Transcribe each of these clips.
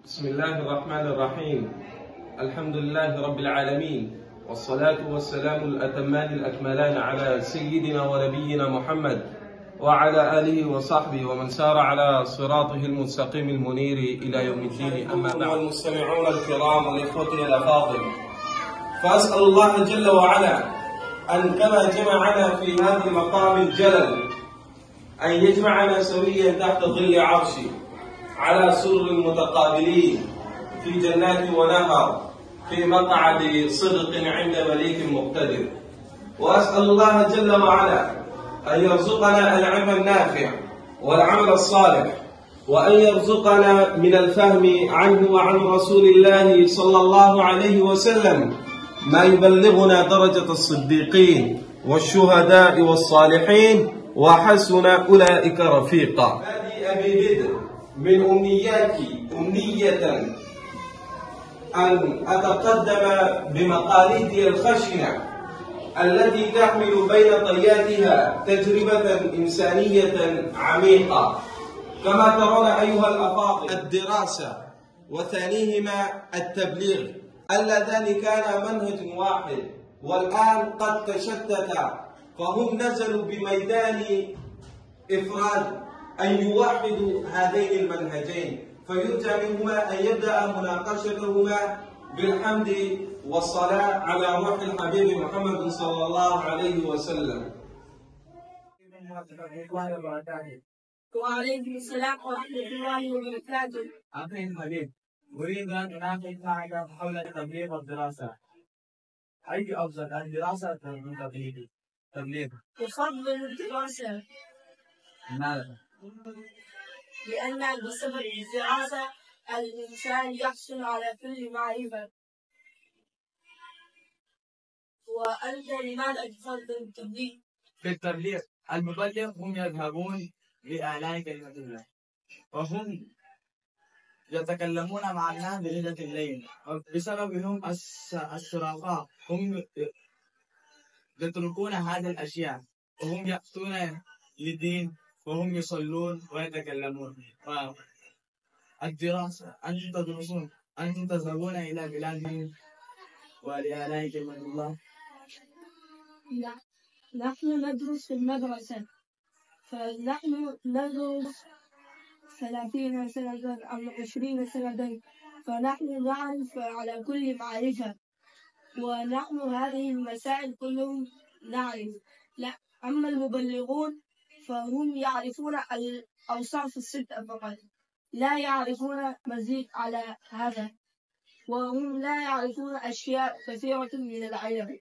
بسم الله الرحمن الرحيم. الحمد لله رب العالمين، والصلاة والسلام الأتمان الأكملان على سيدنا ونبينا محمد وعلى آله وصحبه ومن سار على صراطه المستقيم المنير إلى يوم الدين. أما بعد، المستمعون الكرام والإخوة الأفاضل، فأسأل الله جل وعلا أن كما جمعنا في هذا المقام الجلل أن يجمعنا سويا تحت ظل عرشه على سرر متقابلين في جنات ونهر في مقعد صدق عند مليك مقتدر. وأسأل الله جل وعلا أن يرزقنا العلم النافع والعمل الصالح، وأن يرزقنا من الفهم عنه وعن رسول الله صلى الله عليه وسلم ما يبلغنا درجة الصديقين والشهداء والصالحين وحسن أولئك رفيقا. هذه أبي بدر من أمنياتي أمنية أن أتقدم بمقاليدي الخشنة التي تحمل بين طياتها تجربة إنسانية عميقة. كما ترون أيها الأفاضل، الدراسة وثانيهما التبليغ اللذان كانا منهج واحد والآن قد تشتتا، فهم نزلوا بميدان إفراد أن يوحدوا هذين المنهجين، فيرجى منهما أن يبدأ مناقشتهما بالحمد والصلاة على روح الحبيب محمد صلى الله عليه وسلم. وعليكم السلام ورحمة الله وبركاته. أخي الحبيب، أريد أن أناقش معك حول التبليغ والدراسة. أي أفضل، الدراسة أم التبليغ؟ أفضل الدراسة. لماذا؟ لأن بسبب الدراسة الإنسان يحصل على كل معرفة. وأنت لماذا تفضل التبليغ؟ في التبليغ المبلغ هم يذهبون لإعلان كلمة الله، وهم يتكلمون مع الناس بليلة الليل، وبسببهم الشرفاء هم يتركون هذه الأشياء وهم يأتون للدين وهم يصلون ويتكلمون. الدراسة، أنتم تدرسون، أنتم تذهبون إلى بلادهم ولإعلان كلمة الله. لا، نحن ندرس في المدرسة، فنحن ندرس 30 سنة أو 20 سنة، فنحن نعرف على كل معرفة، ونحن هذه المسائل كلهم نعرف. لا، أما المبلغون فهم يعرفون الأوصاف الستة فقط، لا يعرفون مزيد على هذا، وهم لا يعرفون أشياء كثيرة من العلم.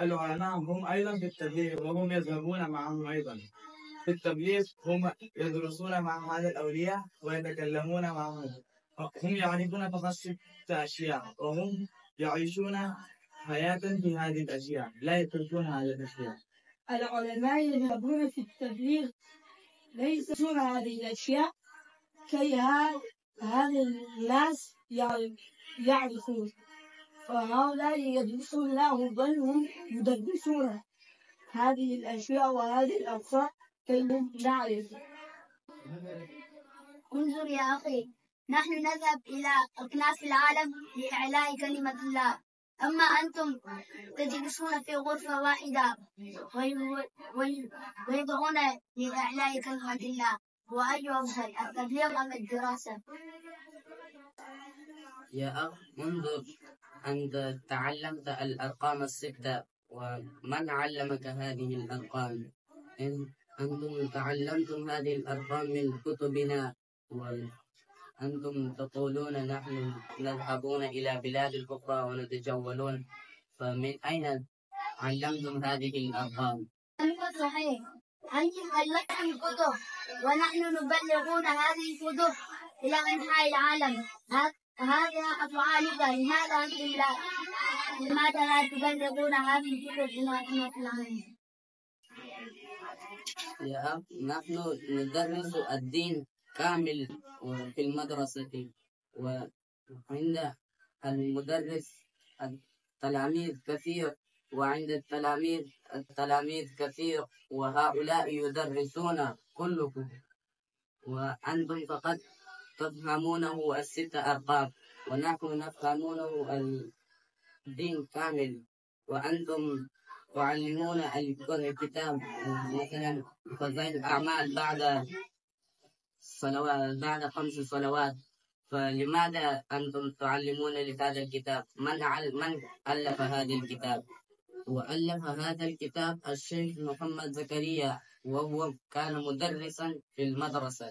العلماء هم أيضا في التبليغ وهم يذهبون معهم أيضا. في التبليغ هم يدرسون مع هذا الأولياء ويتكلمون معهم، هم يعرفون فقط 6 أشياء وهم يعيشون حياة في هذه الأشياء، لا يتركون هذه الأشياء. العلماء يذهبون في التبليغ ليس يدرسون هذه الأشياء كي هذا الناس يعرفون، فهؤلاء يدرسون له، بل هم يدرسون هذه الأشياء وهذه الأوصاف كي نعرف. انظر يا أخي، نحن نذهب إلى أكناف العالم لإعلاء كلمة الله، أما أنتم تجلسون في غرفة واحدة ويدعون لإعلاء كلمة الله. وأي أفضل، التبليغ أم الدراسة؟ يا أخ، انظر، أنت تعلمت الأرقام ال6، ومن علمك هذه الأرقام؟ أنتم تعلمتم هذه الأرقام من كتبنا، وأنتم تقولون نحن نذهبون إلى بلاد الكفر ونتجولون، فمن أين علمتم هذه الأرقام؟ أنت صحيح، أنتم علمتم الكتب ونحن نبلغون هذه الكتب إلى أنحاء العالم. هذا أفعالك، لماذا لا تبلغون هذه الكتب إلى أنحاء العالم؟ يا أخ، نحن ندرس الدين كامل في المدرسة، وعند المدرس التلاميذ كثير، وعند التلاميذ كثير، وهؤلاء يدرسون كلكم، وأنتم فقط تفهمونه الستة أرقام ونحن نفهمونه الدين كامل، وأنتم تعلمون الكتاب مثلا فزي الأعمال بعد صلوات بعد 5 صلوات. فلماذا أنتم تعلمون لهذا الكتاب؟ من ألف هذا الكتاب؟ وألف هذا الكتاب الشيخ محمد زكريا، وهو كان مدرسا في المدرسة.